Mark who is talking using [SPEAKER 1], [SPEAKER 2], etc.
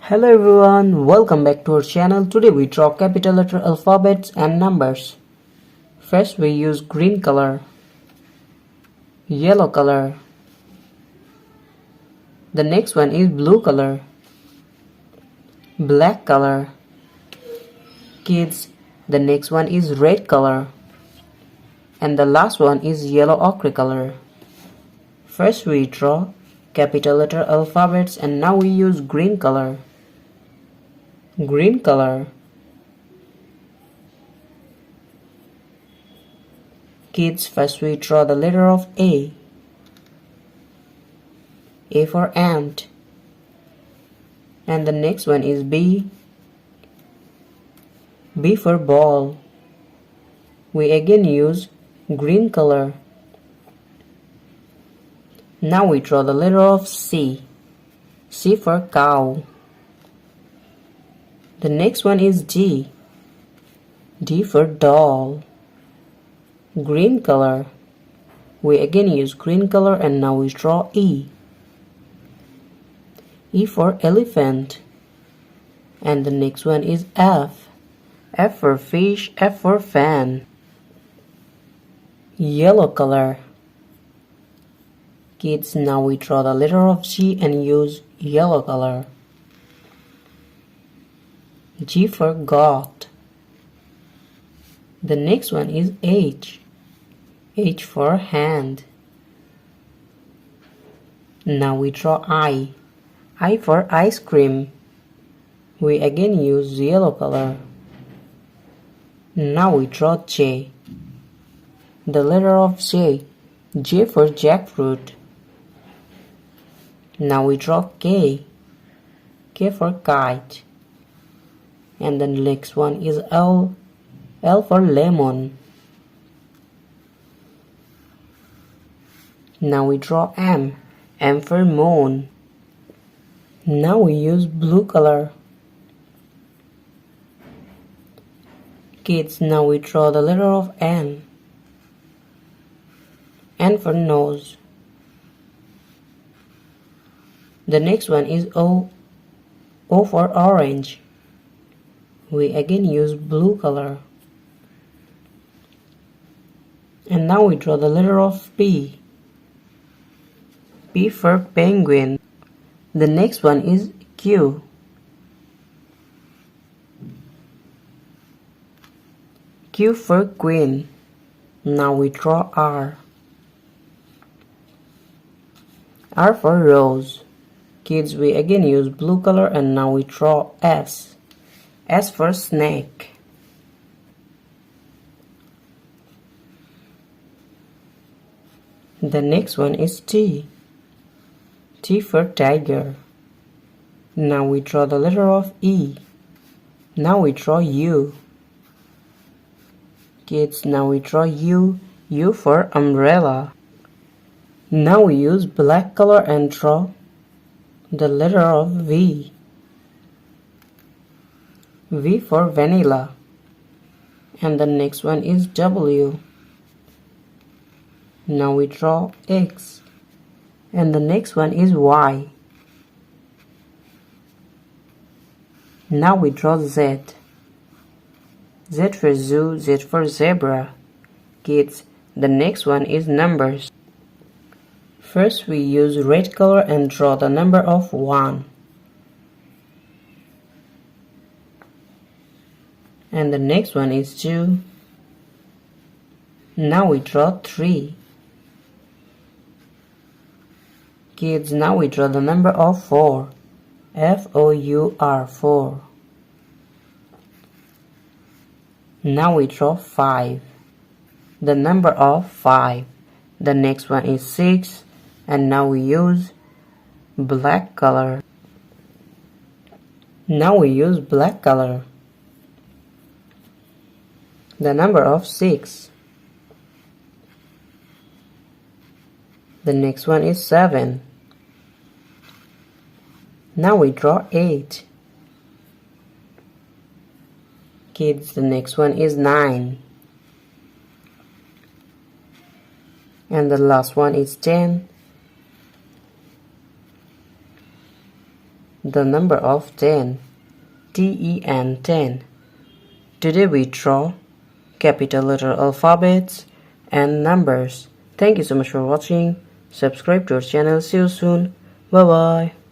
[SPEAKER 1] Hello everyone, welcome back to our channel. Today we draw capital letter alphabets and numbers. First we use green color, yellow color. The next one is blue color, black color. Kids, the next one is red color. And the last one is yellow ochre color. First we draw capital letter alphabets and now we use green color. Green color. Kids, first we draw the letter of A. A for ant. And the next one is B. B for ball. We again use green color. Now we draw the letter of C. C for cow. The next one is D. D for doll. Green color. We again use green color and now we draw E. E for elephant. And the next one is F. F for fish, F for fan. Yellow color. Kids, now we draw the letter of G and use yellow color. G for goat. The next one is H. H for hand. Now we draw I. I for ice cream. We again use yellow color. Now we draw J. The letter of J. J for jackfruit. Now we draw K. K for kite. And the next one is L. L for lemon. Now we draw M. M for moon. Now we use blue color. Kids, now we draw the letter of N. N for nose. The next one is O. O for orange. We again use blue color. And now we draw the letter of P. P for penguin. The next one is Q. Q for queen. Now we draw R. R for rose. Kids, we again use blue color and now we draw S. S for snake. The next one is T. T for tiger. Now we draw the letter of E. Now we draw U. Kids, now we draw U. U for umbrella. Now we use black color and draw the letter of V. V for vanilla. And the next one is W. Now we draw X. And the next one is Y. Now we draw Z. Z for zoo, Z for zebra. Kids, the next one is numbers. First we use red color and draw the number of 1. And the next one is 2. Now we draw 3. Kids, now we draw the number of 4. F-O-U-R, 4. Now we draw 5. The number of 5. The next one is 6. And now we use black color. Now we use black color. The number of 6. The next one is 7. Now we draw 8. Kids, the next one is 9. And the last one is 10. the number of 10, TEN 10. Today we draw capital letter alphabets and numbers. Thank you so much for watching. Subscribe to our channel. See you soon. Bye bye.